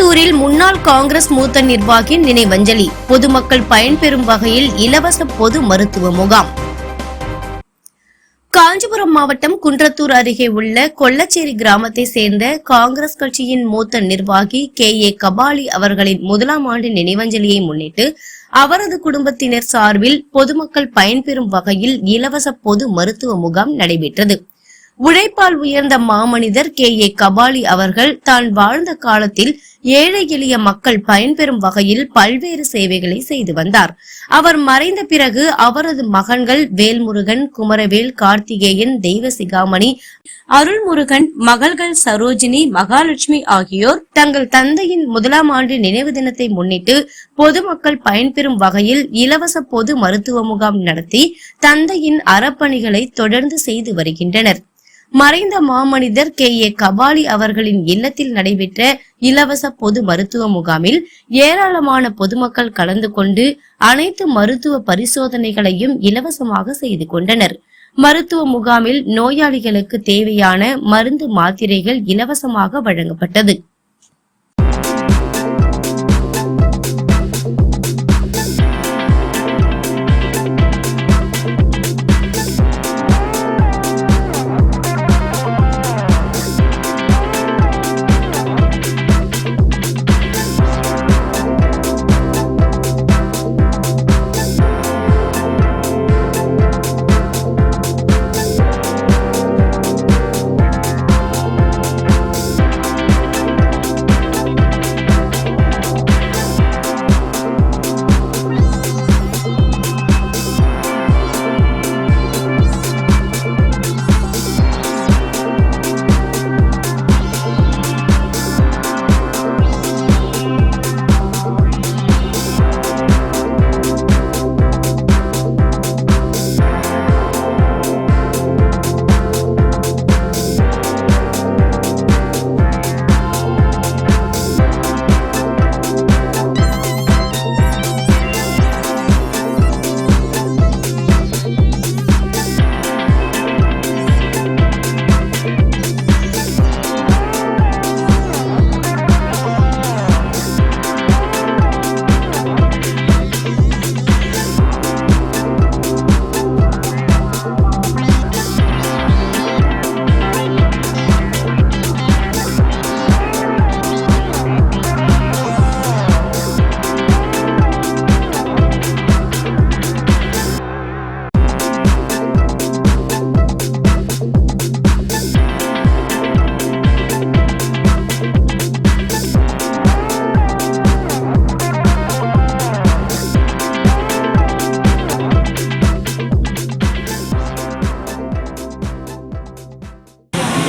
குன்றத்தூரில் முன்னாள் காங்கிரஸ் மூத்த நிர்வாகி நினைவஞ்சலி. பொதுமக்கள் பயன்பெறும் வகையில் இலவச பொது மருத்துவ முகாம். காஞ்சிபுரம் மாவட்டம் குன்றத்தூர் அருகே உள்ள கொல்லச்சேரி கிராமத்தை சேர்ந்த காங்கிரஸ் கட்சியின் மூத்த நிர்வாகி KA கபாலி அவர்களின் முதலாம் ஆண்டு நினைவஞ்சலியை முன்னிட்டு அவரது குடும்பத்தினர் சார்பில் பொதுமக்கள் பயன்பெறும் வகையில் இலவச பொது மருத்துவ முகாம் நடைபெற்றது. உழைப்பால் உயர்ந்த மாமனிதர் KA கபாலி அவர்கள் தான் வாழ்ந்த காலத்தில் ஏழை எளிய மக்கள் பயன்பெறும் வகையில் பல்வேறு சேவைகளை செய்து வந்தார். அவர் மறைந்த பிறகு அவரது மகன்கள் வேல்முருகன், குமரவேல், கார்த்திகேயன், தெய்வசிகாமணி, அருள்முருகன், மகள்கள் சரோஜினி, மகாலட்சுமி ஆகியோர் தங்கள் தந்தையின் முதலாம் ஆண்டு நினைவு தினத்தை முன்னிட்டு பொதுமக்கள் பயன்பெறும் வகையில் இலவச பொது மருத்துவ முகாம் நடத்தி தந்தையின் அறப்பணிகளை தொடர்ந்து செய்து வருகின்றனர். மறைந்த மாமனிதர் KA கபாலி அவர்களின் இல்லத்தில் நடைபெற்ற இலவச பொது மருத்துவ முகாமில் ஏராளமான பொதுமக்கள் கலந்து கொண்டு அனைத்து மருத்துவ பரிசோதனைகளையும் இலவசமாக செய்து கொண்டனர். மருத்துவ முகாமில் நோயாளிகளுக்கு தேவையான மருந்து மாத்திரைகள் இலவசமாக வழங்கப்பட்டது.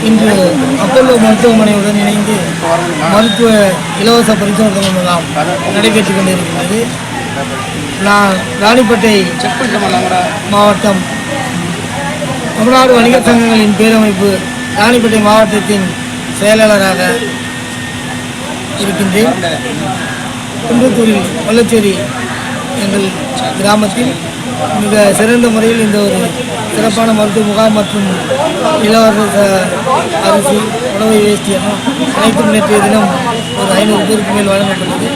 இன்று அப்பல்லோ மருத்துவமனையுடன் இணைந்து மருத்துவ இலவச பரிசோதனை முகாம் நடைபெற்றுக் கொண்டிருக்கிறது. நான் ராணிப்பேட்டை மாவட்டம் தமிழ்நாடு வணிகர் சங்கங்களின் பேரமைப்பு ராணிப்பேட்டை மாவட்டத்தின் செயலாளராக இருக்கின்றேன். குன்றத்தூரில் கொல்லச்சேரி எங்கள் கிராமத்தில் மிக சிறந்த முறையில் இந்த ஒரு சிறப்பான மருத்துவ முகாம் மற்றும் இலவச அரிசி, உணவு வேஷ்டி அனைத்தும் நேற்றைய தினம் ஒரு 500 பேருக்கு மேல் வழங்கப்பட்டது.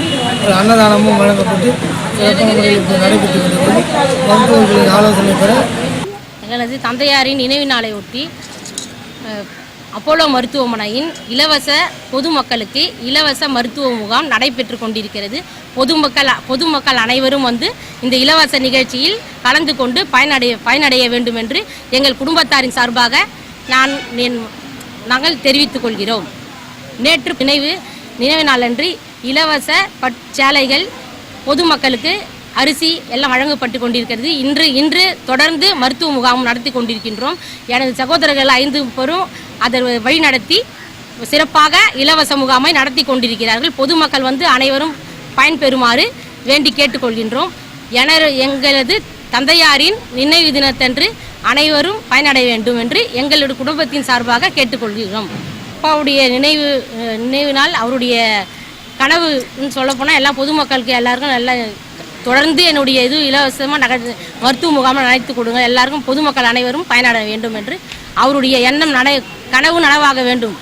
ஒரு அன்னதானமும் வழங்கப்பட்டு சிறப்பான முறையில் இப்போ நடைபெற்று கொண்டிருக்கிறது. மருத்துவர்களின் ஆலோசனை பெற எங்களது தந்தையாரின் நினைவு நாளை ஒட்டி அப்போலோ மருத்துவமனையின் இலவச பொதுமக்களுக்கு இலவச மருத்துவ முகாம் நடைபெற்று கொண்டிருக்கிறது. பொதுமக்கள் அனைவரும் வந்து இந்த இலவச நிகழ்ச்சியில் கலந்து கொண்டு பயனடைய வேண்டும் என்று எங்கள் குடும்பத்தாரின் சார்பாக நாங்கள் தெரிவித்துக் கொள்கிறோம். நேற்று நினைவு நாளன்று இலவச சேலைகள் பொதுமக்களுக்கு அரிசி எல்லாம் வழங்கப்பட்டு கொண்டிருக்கிறது. இன்று தொடர்ந்து மருத்துவ முகாம் நடத்தி கொண்டிருக்கின்றோம். எனது சகோதரர்கள் 5 பேரும் அதை வழிநடத்தி சிறப்பாக இலவச முகாமை நடத்தி கொண்டிருக்கிறார்கள். பொதுமக்கள் வந்து அனைவரும் பயன்பெறுமாறு வேண்டி கேட்டுக்கொள்கின்றோம். எங்களது தந்தையாரின் நினைவு தினத்தன்று அனைவரும் பயனடைய வேண்டும் என்று எங்களுடைய குடும்பத்தின் சார்பாக கேட்டுக்கொள்கிறோம். அப்பாவுடைய நினைவு நாள் அவருடைய கனவுன்னு சொல்லப்போனால் எல்லா பொதுமக்களுக்கு எல்லாருக்கும் நல்லா தொடர்ந்து என்னுடைய இது இலவசமாக மருத்துவ முகாமை நடத்தி கொடுங்க, எல்லாருக்கும் பொதுமக்கள் அனைவரும் பயனடைய வேண்டும் என்று அவருடைய எண்ணம் கனவு நனவாக வேண்டும்.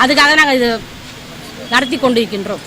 அதுக்காக நாங்கள் இது நடத்தி கொண்டிருக்கின்றோம்.